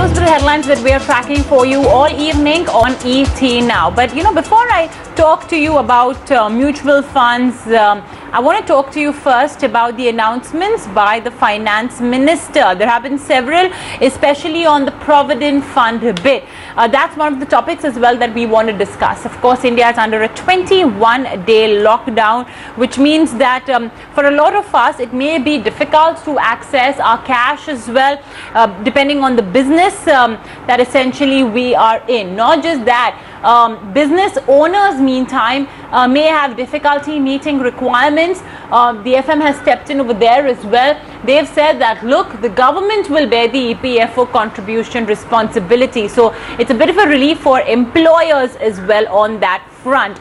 those are the headlines that we are tracking for you all evening on ET Now. But before I talk to you about mutual funds, I want to talk to you first about the announcements by the finance minister. There have been several, especially on the Provident Fund bit. That's one of the topics as well that we want to discuss. Of course, India is under a 21-day lockdown, which means that for a lot of us, it may be difficult to access our cash as well, depending on the business that essentially we are in. Not just that, business owners meantime may have difficulty meeting requirements. The FM has stepped in over there as well. They've said that, look, the government will bear the EPFO contribution responsibility. So it's a bit of a relief for employers as well on that front.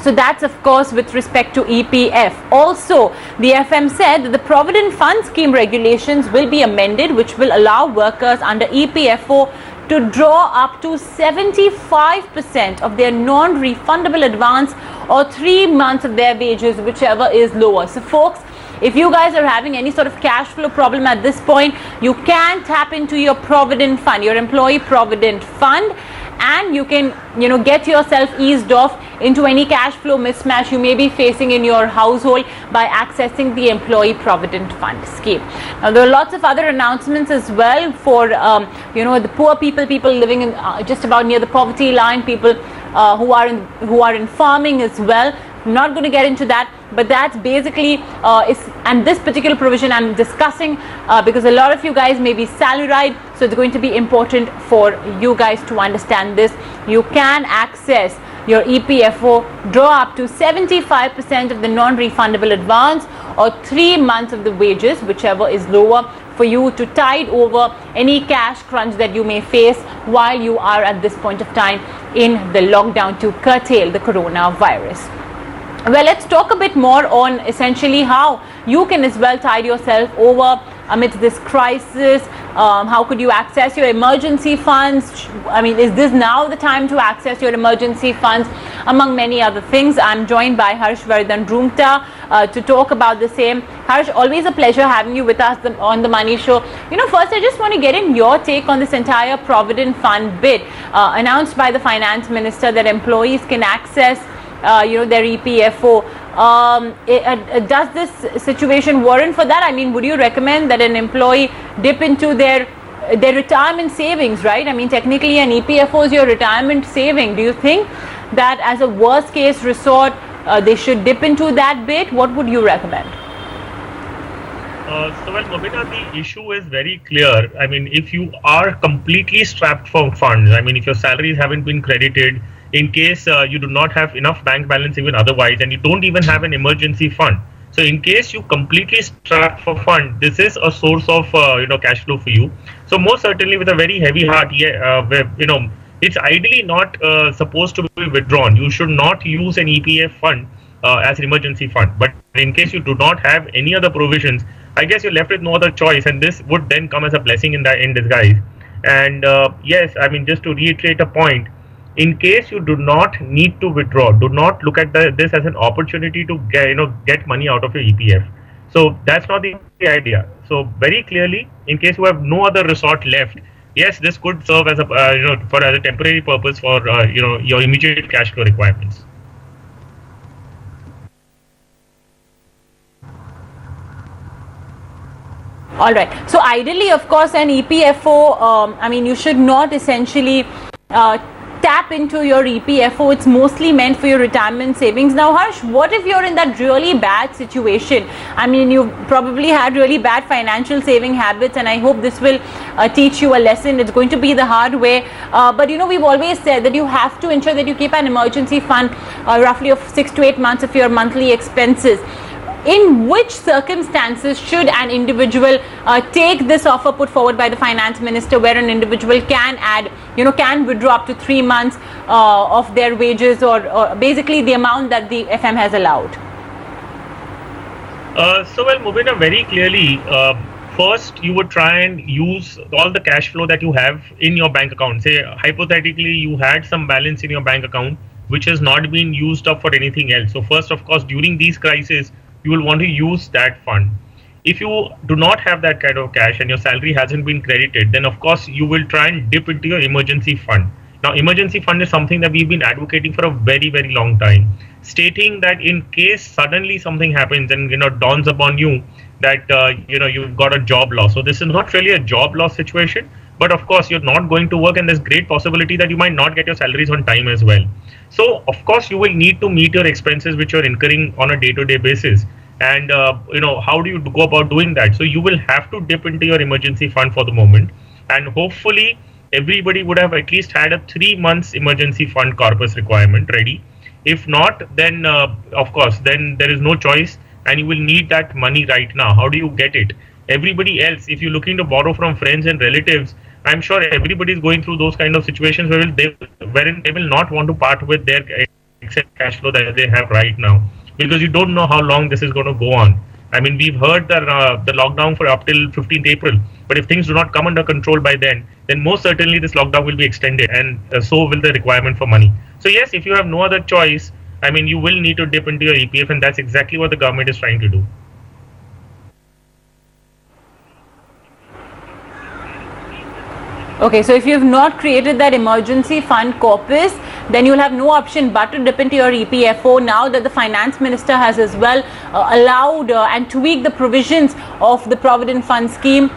So that's, of course, with respect to EPF. Also, the FM said that the Provident Fund Scheme regulations will be amended, which will allow workers under EPFO to draw up to 75% of their non-refundable advance or 3 months of their wages, whichever is lower. So, folks, if you guys are having any sort of cash flow problem at this point, you can tap into your Provident Fund, your employee Provident Fund, and you can, get yourself eased off into any cash flow mismatch you may be facing in your household by accessing the Employee Provident Fund scheme. Now, there are lots of other announcements as well for, the poor people living in just about near the poverty line, people who are in farming as well. I'm not going to get into that, but that's basically and this particular provision I'm discussing because a lot of you guys may be salaried, so it's going to be important for you guys to understand this. You can access your EPFO, draw up to 75% of the non-refundable advance or 3 months of the wages, whichever is lower, for you to tide over any cash crunch that you may face while you are at this point of time in the lockdown to curtail the coronavirus. Well, let's talk a bit more on essentially how you can as well tide yourself over amidst this crisis. How could you access your emergency funds? I mean, is this now the time to access your emergency funds? Among many other things, I'm joined by Harshvardhan Roongta to talk about the same. Harsh, always a pleasure having you with us on the Money Show. First I just want to get in your take on this entire Provident Fund bit announced by the finance minister that employees can access their EPFO. Does this situation warrant for that? I mean, would you recommend that an employee dip into their retirement savings, right? I mean, technically an EPFO is your retirement saving. Do you think that as a worst case resort, they should dip into that bit? What would you recommend? Mobina, the issue is very clear. I mean, if you are completely strapped for funds, I mean, if your salaries haven't been credited, in case you do not have enough bank balance even otherwise, and you don't even have an emergency fund. So in case you completely strapped for fund, this is a source of cash flow for you. So most certainly with a very heavy heart, it's ideally not supposed to be withdrawn. You should not use an EPF fund as an emergency fund. But in case you do not have any other provisions, I guess you're left with no other choice, and this would then come as a blessing in disguise. And yes, I mean, just to reiterate a point, in case you do not need to withdraw, do not look at this as an opportunity to get money out of your EPF. So that's not the idea. So very clearly, in case you have no other resort left, yes, this could serve as a temporary purpose for your immediate cash flow requirements. All right. So ideally, of course, an EPFO. I mean, you should not essentially tap into your EPFO. It's mostly meant for your retirement savings. Now, Harsh, what if you're in that really bad situation? I mean, you've probably had really bad financial saving habits, and I hope this will teach you a lesson. It's going to be the hard way. But we've always said that you have to ensure that you keep an emergency fund roughly of 6 to 8 months of your monthly expenses. In which circumstances should an individual take this offer put forward by the finance minister, where an individual can add, can withdraw up to 3 months of their wages, or basically the amount that the FM has allowed? Mubina, very clearly, first you would try and use all the cash flow that you have in your bank account. Say, hypothetically, you had some balance in your bank account which has not been used up for anything else. So first, of course, during these crises, you will want to use that fund. If you do not have that kind of cash and your salary hasn't been credited, then of course you will try and dip into your emergency fund. Now, emergency fund is something that we've been advocating for a very, very long time, stating that in case suddenly something happens and dawns upon you that you've got a job loss. So this is not really a job loss situation, but of course you're not going to work, and there's great possibility that you might not get your salaries on time as well. So of course you will need to meet your expenses which you're incurring on a day-to-day basis. And how do you go about doing that? So you will have to dip into your emergency fund for the moment, and hopefully everybody would have at least had a 3 months emergency fund corpus requirement ready. If not, then of course then there is no choice, and you will need that money right now. How do you get it? Everybody else, if you're looking to borrow from friends and relatives, I'm sure everybody is going through those kind of situations wherein they will not want to part with their excess cash flow that they have right now, because you don't know how long this is going to go on. I mean, we've heard the lockdown for up till 15th April, but if things do not come under control by then most certainly this lockdown will be extended, and so will the requirement for money. So yes, if you have no other choice, I mean, you will need to dip into your EPF, and that's exactly what the government is trying to do. Okay, so if you have not created that emergency fund corpus, then you'll have no option but to dip into your EPFO now that the finance minister has as well allowed and tweaked the provisions of the Provident Fund scheme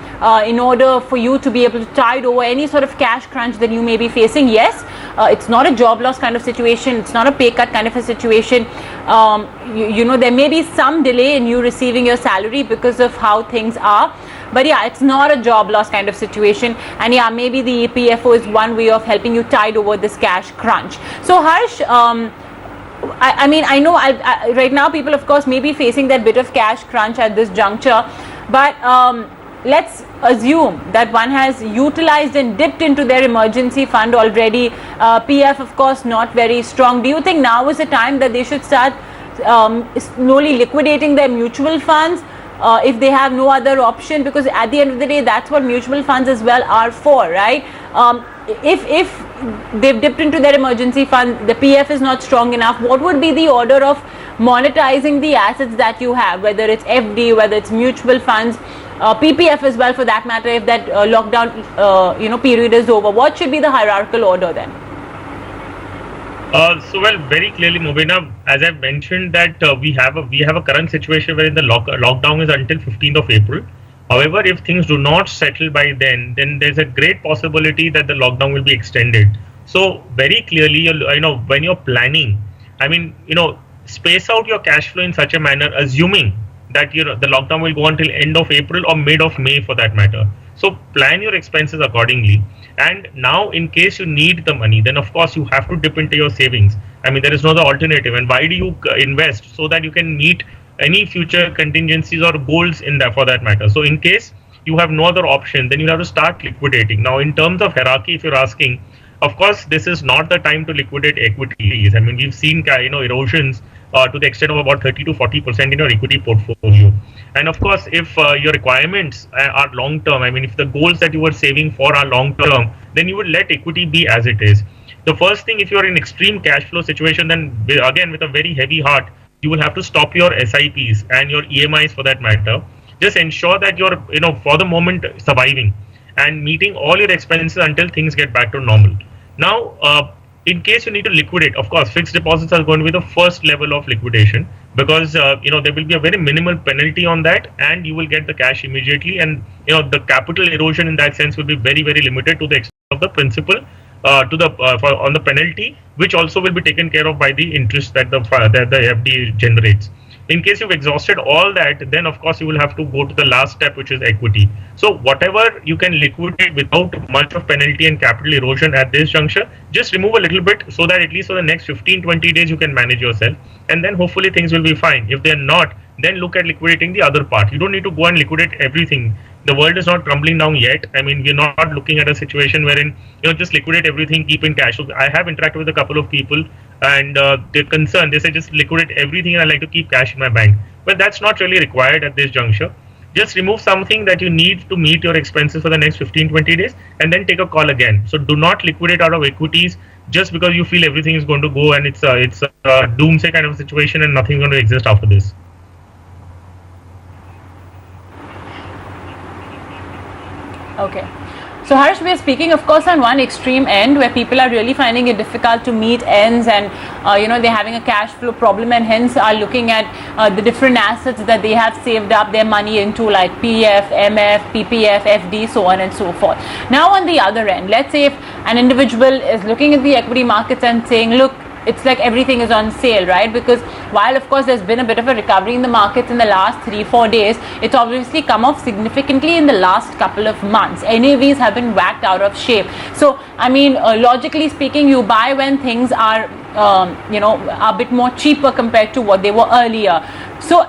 in order for you to be able to tide over any sort of cash crunch that you may be facing. Yes, it's not a job loss kind of situation. It's not a pay cut kind of a situation. There may be some delay in you receiving your salary because of how things are. But yeah, it's not a job loss kind of situation, and yeah, maybe the EPFO is one way of helping you tide over this cash crunch. So Harsh, I know right now people of course may be facing that bit of cash crunch at this juncture, but let's assume that one has utilized and dipped into their emergency fund already. PF of course not very strong. Do you think now is the time that they should start slowly liquidating their mutual funds? If they have no other option, because at the end of the day that's what mutual funds as well are for, right? If they've dipped into their emergency fund, the PF is not strong enough, what would be the order of monetizing the assets that you have, whether it's FD, whether it's mutual funds, PPF as well for that matter, if that lockdown period is over? What should be the hierarchical order then? Very clearly, Mubina, as I've mentioned that we have a current situation where the lockdown is until 15th of April. However, if things do not settle by then there's a great possibility that the lockdown will be extended. So very clearly, when you're planning, space out your cash flow in such a manner, assuming that the lockdown will go until end of April or mid of May for that matter. So plan your expenses accordingly. And now, in case you need the money, then of course you have to dip into your savings. I mean, there is no other alternative. And why do you invest? So that you can meet any future contingencies or goals in that for that matter. So in case you have no other option, then you have to start liquidating. Now, in terms of hierarchy, if you're asking, of course, this is not the time to liquidate equities. I mean, we've seen erosions to the extent of about 30 to 40% in your equity portfolio. And of course, if your requirements are long term, I mean, if the goals that you were saving for are long term, then you would let equity be as it is. The first thing, if you are in extreme cash flow situation, then again with a very heavy heart, you will have to stop your SIPs and your EMIs for that matter. Just ensure that you're for the moment surviving and meeting all your expenses until things get back to normal. Now, in case you need to liquidate, of course, fixed deposits are going to be the first level of liquidation, because there will be a very minimal penalty on that, and you will get the cash immediately, and the capital erosion in that sense will be very, very limited to the extent of the principal on the penalty, which also will be taken care of by the interest that the FD generates. In case you've exhausted all that, then of course you will have to go to the last step, which is equity. So whatever you can liquidate without much of penalty and capital erosion at this juncture, just remove a little bit, so that at least for the next 15-20 days you can manage yourself, and then hopefully things will be fine. If they're not, then look at liquidating the other part. You don't need to go and liquidate everything. The world is not crumbling down yet. I mean, we're not looking at a situation wherein just liquidate everything, keep in cash. So I have interacted with a couple of people, and they're concerned. They say just liquidate everything and I like to keep cash in my bank. Well, that's not really required at this juncture. Just remove something that you need to meet your expenses for the next 15-20 days, and then take a call again. So do not liquidate out of equities just because you feel everything is going to go and it's a doomsday kind of situation and nothing's going to exist after this. Okay. So Harsh, we are speaking, of course, on one extreme end where people are really finding it difficult to meet ends, and they're having a cash flow problem, and hence are looking at the different assets that they have saved up their money into, like PF, MF, PPF, FD, so on and so forth. Now on the other end, let's say if an individual is looking at the equity markets and saying, look, it's like everything is on sale, right? Because while of course there's been a bit of a recovery in the markets in the last 3-4 days, it's obviously come off significantly in the last couple of months. NAVs have been whacked out of shape. So I mean, logically speaking, you buy when things are a bit more cheaper compared to what they were earlier. So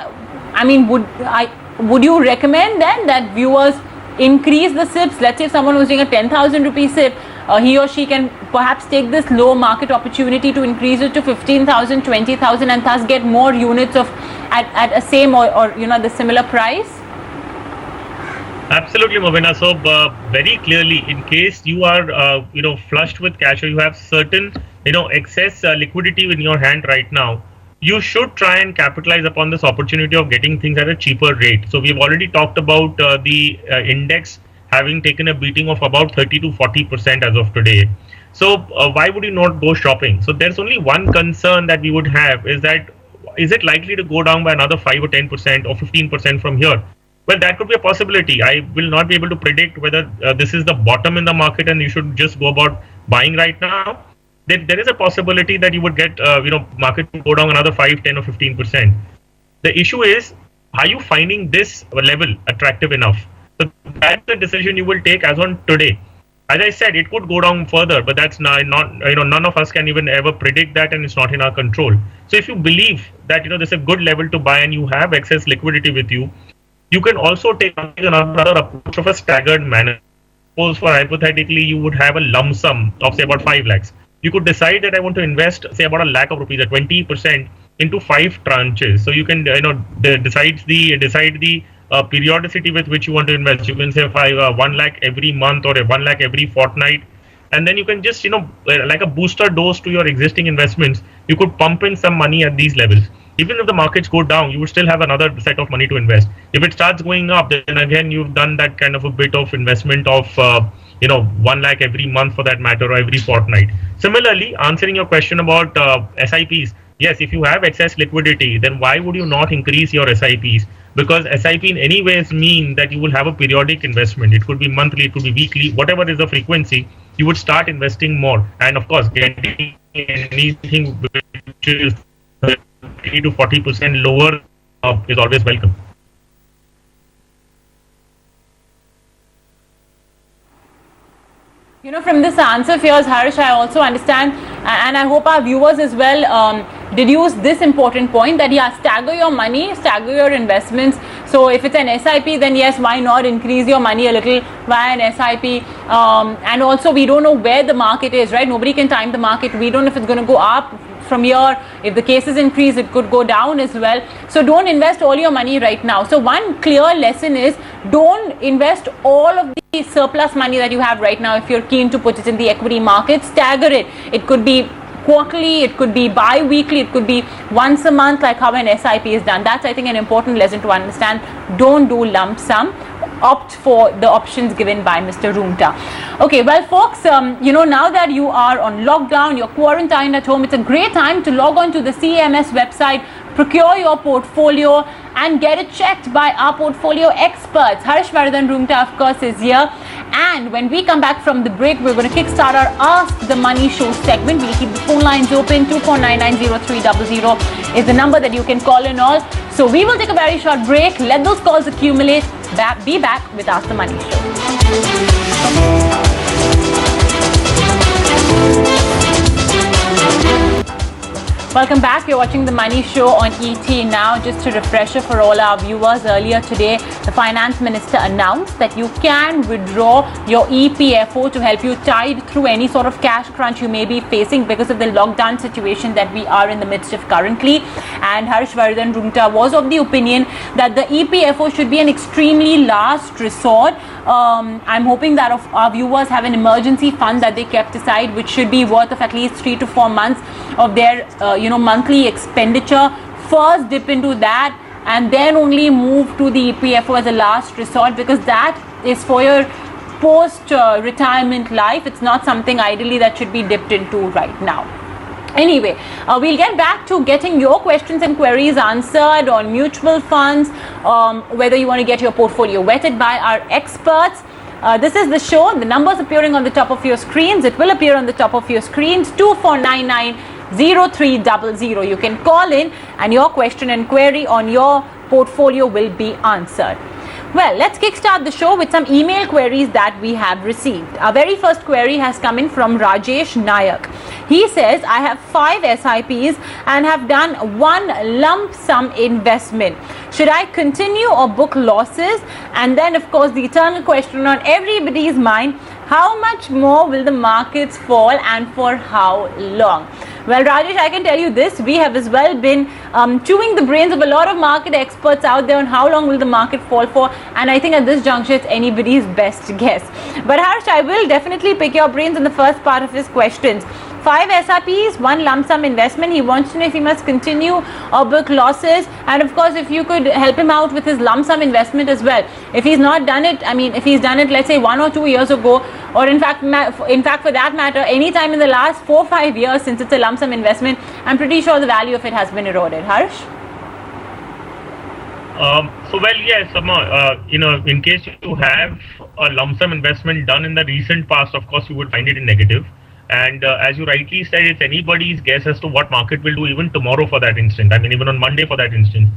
I mean, would you recommend then that viewers increase the SIPs? Let's say if someone was doing a 10,000 rupee SIP, he or she can perhaps take this low market opportunity to increase it to 15,000, 20,000, and thus get more units of at a same or the similar price. Absolutely, Mobina. So very clearly, in case you are flushed with cash, or you have certain excess liquidity in your hand right now, you should try and capitalize upon this opportunity of getting things at a cheaper rate. So we've already talked about the index having taken a beating of about 30 to 40% as of today. So why would you not go shopping? So there's only one concern that we would have, is that is it likely to go down by another 5 or 10% or 15% from here? Well, that could be a possibility. I will not be able to predict whether this is the bottom in the market and you should just go about buying right now. There is a possibility that you would get market to go down another 5, 10 or 15%. The issue is, are you finding this level attractive enough? So that's the decision you will take as on today. As I said, it could go down further, but that's not none of us can even ever predict that, and it's not in our control. So if you believe that there's a good level to buy and you have excess liquidity with you, you can also take another approach of a staggered manner. Suppose for hypothetically you would have a lump sum of say about 5 lakhs. You could decide that I want to invest say about a lakh of rupees at 20% into 5 tranches. So you can decide the periodicity with which you want to invest. You can say 1 lakh every month or 1 lakh every fortnight, and then you can just like a booster dose to your existing investments. You could pump in some money at these levels. Even if the markets go down, you would still have another set of money to invest. If it starts going up, then again you've done that kind of a bit of investment of 1 lakh every month for that matter, or every fortnight. Similarly, answering your question about SIPs, yes, if you have excess liquidity, then why would you not increase your SIPs? Because SIP in any ways mean that you will have a periodic investment. It could be monthly, it could be weekly, whatever is the frequency, you would start investing more. And of course, getting anything which is 30 to 40% lower is always welcome. From this answer of yours, Harsh, I also understand, and I hope our viewers as well deduce this important point, that stagger your money, stagger your investments. So if it's an SIP, then yes, why not increase your money a little via an SIP? And also, we don't know where the market is, right? Nobody can time the market. We don't know if it's going to go up from here. If the cases increase, it could go down as well. So don't invest all your money right now. So one clear lesson is, don't invest all of the surplus money that you have right now. If you're keen to put it in the equity market, stagger it. It could be quarterly, it could be bi-weekly, it could be once a month, like how an SIP is done. That's, I think, an important lesson to understand. Don't do lump sum. Opt for the options given by Mr. Roongta. Okay, well, folks, now that you are on lockdown, you're quarantined at home, it's a great time to log on to the CMS website, procure your portfolio, and get it checked by our portfolio experts. Harshvardhan Roongta, of course, is here. And when we come back from the break, we're going to kickstart our Ask the Money Show segment. We'll keep the phone lines open. 24990300 is the number that you can call in all. So we will take a very short break. Let those calls accumulate. Be back with Ask the Money Show. Welcome back. You're watching The Money Show on ET Now. Just a refresher for all our viewers, earlier today, the Finance Minister announced that you can withdraw your EPFO to help you tide through any sort of cash crunch you may be facing because of the lockdown situation that we are in the midst of currently. And Harshvardhan Roongta was of the opinion that the EPFO should be an extremely last resort. I'm hoping that our viewers have an emergency fund that they kept aside, which should be worth of at least 3 to 4 months of their monthly expenditure. First dip into that and then only move to the EPFO as a last resort, because that is for your post retirement life. It's not something ideally that should be dipped into right now. Anyway, we'll get back to getting your questions and queries answered on mutual funds, whether you want to get your portfolio vetted by our experts. This is the show. The numbers appearing on the top of your screens. It will appear on the top of your screens. 2499-0300. You can call in and your question and query on your portfolio will be answered. Well, let's kickstart the show with some email queries that we have received. Our very first query has come in from Rajesh Nayak. He says, I have 5 SIPs and have done one lump sum investment. Should I continue or book losses? And then, of course, the eternal question on everybody's mind, how much more will the markets fall and for how long? Well, Rajesh, I can tell you this, we have as well been chewing the brains of a lot of market experts out there on how long will the market fall for, and I think at this juncture it's anybody's best guess. But Harsh, I will definitely pick your brains on the first part of his questions. 5 SIPs, one lump sum investment. He wants to know if he must continue or book losses, and of course if you could help him out with his lump sum investment as well. If he's not done it, I mean if he's done it let's say 1 or 2 years ago, or in fact for that matter any time in the last 4-5 years since it's a lump sum investment, I'm pretty sure the value of it has been eroded. Harsh? So well, yes, in case you have a lump sum investment done in the recent past, of course you would find it in negative. And as you rightly said, it's anybody's guess as to what market will do even tomorrow for that instant. I mean, even on Monday for that instance.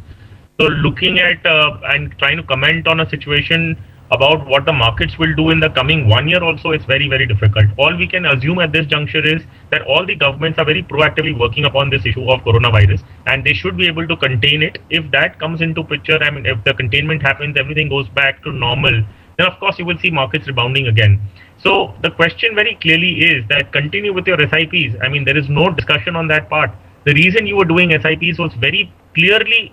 So looking at and trying to comment on a situation about what the markets will do in the coming 1 year also, it's very, very difficult. All we can assume at this juncture is that all the governments are very proactively working upon this issue of coronavirus, and they should be able to contain it. If that comes into picture, I mean, if the containment happens, everything goes back to normal, then of course you will see markets rebounding again. So the question very clearly is that continue with your SIPs. I mean, there is no discussion on that part. The reason you were doing SIPs was very clearly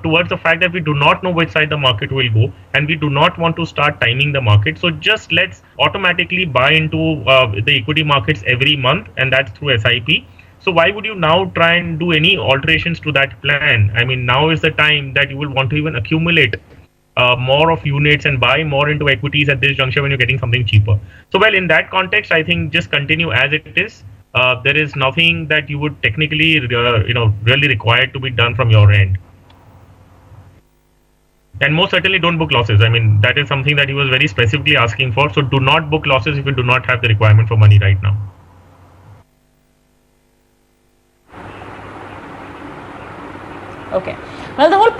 towards the fact that we do not know which side the market will go, and we do not want to start timing the market. So just let's automatically buy into the equity markets every month, and that's through SIP. So why would you now try and do any alterations to that plan? I mean, now is the time that you will want to even accumulate more of units and buy more into equities at this juncture when you're getting something cheaper. So well, in that context, I think just continue as it is. There is nothing that you would technically really required to be done from your end. And most certainly don't book losses. I mean, that is something that he was very specifically asking for. So do not book losses if you do not have the requirement for money right now. Okay. Well, the whole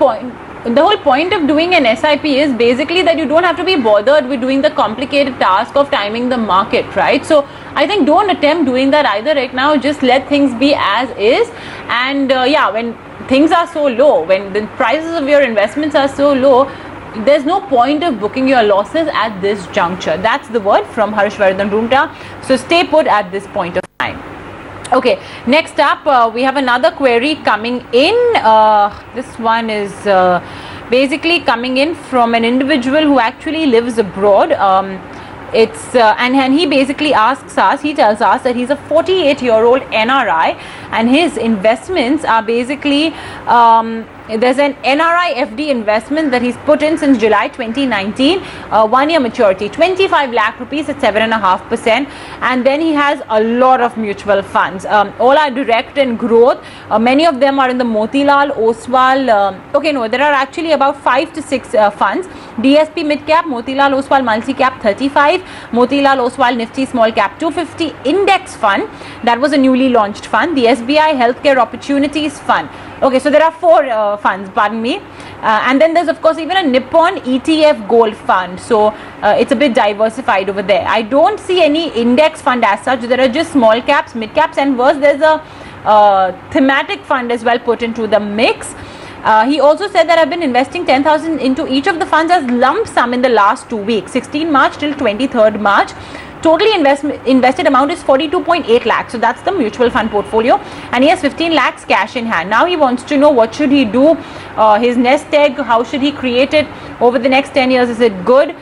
point of doing an SIP is basically that you don't have to be bothered with doing the complicated task of timing the market, right? So I think don't attempt doing that either right now. Just let things be as is. And when things are so low, when the prices of your investments are so low, there's no point of booking your losses at this juncture. That's the word from Harshvardhan Rumta. So stay put at this point of time. Okay, next up we have another query coming in. This one is basically coming in from an individual who actually lives abroad. And he basically asks us, he tells us that he's a 48-year-old NRI and his investments are basically there's an NRI FD investment that he's put in since July 2019, 1 year maturity, 25 lakh rupees at 7.5%, and then he has a lot of mutual funds. All are direct and growth. Many of them are in the Motilal Oswal. There are actually about 5 to 6 funds. DSP Mid Cap, Motilal Oswal Multi Cap 35, Motilal Oswal Nifty Small Cap 250 Index Fund. That was a newly launched fund. The SBI Healthcare Opportunities Fund. Okay, so there are 4 funds, pardon me. And then there's of course even a Nippon ETF Gold Fund. So it's a bit diversified over there. I don't see any index fund as such. There are just small caps, mid caps, and worse, there's a thematic fund as well put into the mix. He also said that I've been investing 10,000 into each of the funds as lump sum in the last 2 weeks, 16 March till 23rd March. Totally invested amount is 42.8 lakhs. So that's the mutual fund portfolio, and he has 15 lakhs cash in hand. Now he wants to know what should he do, his nest egg, how should he create it over the next 10 years? Is it good?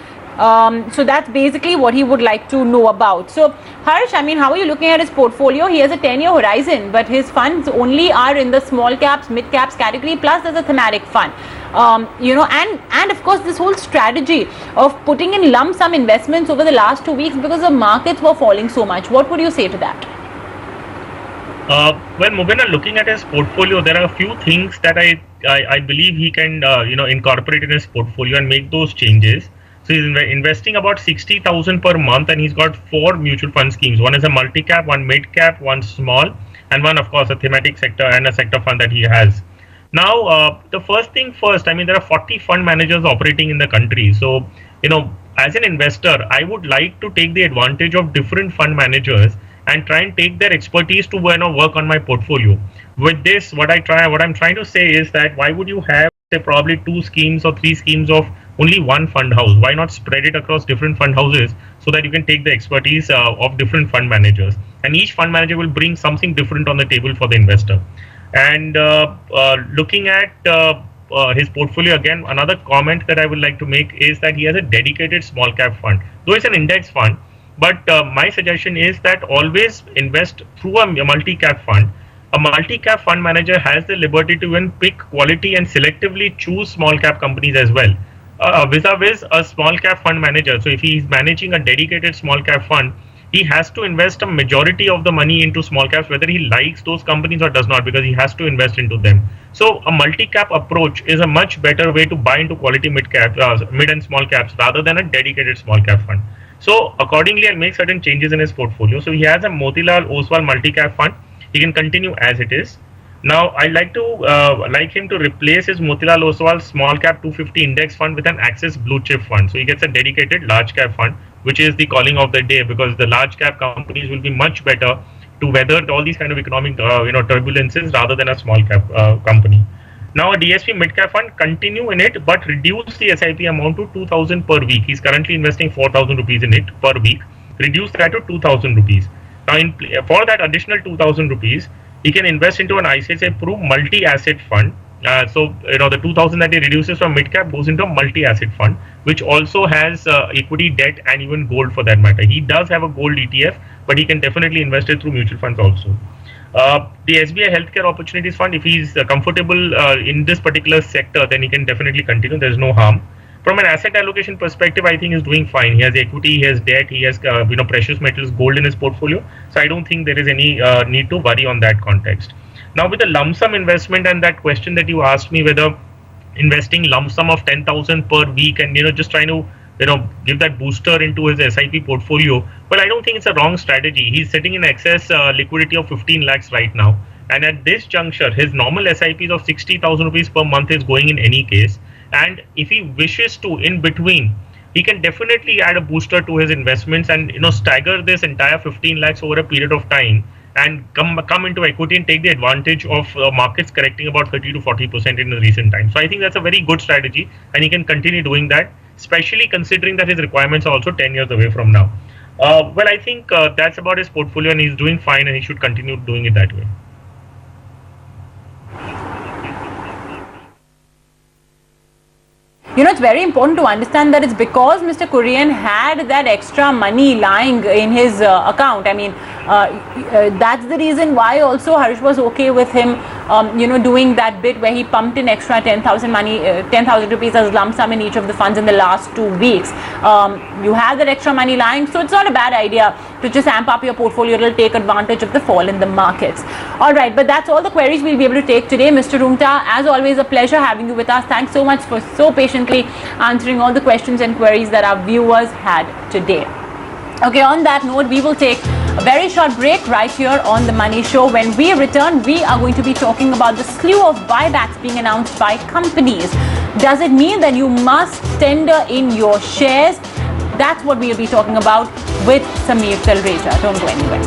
So that's basically what he would like to know about. So Harsh, I mean, how are you looking at his portfolio? He has a 10-year horizon, but his funds only are in the small caps, mid caps category, plus there's a thematic fund. and of course this whole strategy of putting in lump sum investments over the last 2 weeks because the markets were falling so much. What would you say to that? Well, Mubina, looking at his portfolio, there are a few things that I believe he can incorporate in his portfolio and make those changes. So he's investing about 60,000 per month, and he's got 4 mutual fund schemes. One is a multi-cap, one mid-cap, one small, and one, of course, a thematic sector and a sector fund that he has. Now, the first thing first, I mean, there are 40 fund managers operating in the country. So, as an investor, I would like to take the advantage of different fund managers and try and take their expertise to work on my portfolio. With this, what I'm trying to say is that why would you have, say, probably 2 schemes or 3 schemes of only one fund house? Why not spread it across different fund houses so that you can take the expertise of different fund managers, and each fund manager will bring something different on the table for the investor. And looking at his portfolio again, another comment that I would like to make is that he has a dedicated small cap fund, though it's an index fund. But my suggestion is that always invest through a multi-cap fund. A multi-cap fund manager has the liberty to even pick quality and selectively choose small cap companies as well. Vis-a-vis a small cap fund manager. So if he is managing a dedicated small cap fund, he has to invest a majority of the money into small caps, whether he likes those companies or does not, because he has to invest into them. So a multi-cap approach is a much better way to buy into quality mid and small caps rather than a dedicated small cap fund. So accordingly, I'll make certain changes in his portfolio. So he has a Motilal Oswal multi-cap fund. He can continue as it is. Now I'd like him to replace his Motilal Oswal small cap 250 index fund with an Axis blue chip fund. So he gets a dedicated large cap fund, which is the calling of the day, because the large cap companies will be much better to weather all these kind of economic turbulences rather than a small cap company. Now a DSP mid cap fund, continue in it, but reduce the SIP amount to 2,000 per week. He's currently investing 4,000 rupees in it per week. Reduce that to 2,000 rupees. Now for that additional 2,000 rupees, he can invest into an ICICI Pru multi-asset fund. So the 2,000 that he reduces from mid cap goes into a multi-asset fund, which also has equity, debt, and even gold for that matter. He does have a gold ETF, but he can definitely invest it through mutual funds also. The SBI Healthcare Opportunities Fund, if he's comfortable in this particular sector, then he can definitely continue. There's no harm. From an asset allocation perspective, I think he's doing fine. He has equity, he has debt, he has precious metals, gold in his portfolio. So I don't think there is any need to worry on that context. Now with the lump sum investment and that question that you asked me, whether investing lump sum of 10,000 per week and just trying to give that booster into his SIP portfolio, well, I don't think it's a wrong strategy. He's sitting in excess liquidity of 15 lakhs right now, and at this juncture his normal SIPs of 60,000 rupees per month is going in any case. And if he wishes to, in between, he can definitely add a booster to his investments and stagger this entire 15 lakhs over a period of time and come into equity and take the advantage of markets correcting about 30 to 40% in the recent times. So I think that's a very good strategy, and he can continue doing that, especially considering that his requirements are also 10 years away from now. Well, I think that's about his portfolio, and he's doing fine, and he should continue doing it that way. It's very important to understand that it's because Mr. Kurian had that extra money lying in his account. I mean, that's the reason why also Harsh was okay with him, doing that bit where he pumped in extra 10,000 rupees as lump sum in each of the funds in the last 2 weeks. You have that extra money lying, so it's not a bad idea to just amp up your portfolio. It'll take advantage of the fall in the markets. All right, but that's all the queries we'll be able to take today. Mr. Rungta, as always, a pleasure having you with us. Thanks so much for so patiently answering all the questions and queries that our viewers had today. Okay, on that note, we will take a very short break right here on The Money Show. When we return, we are going to be talking about the slew of buybacks being announced by companies. Does it mean that you must tender in your shares? That's what we'll be talking about with Sameer Talreja. Don't go anywhere.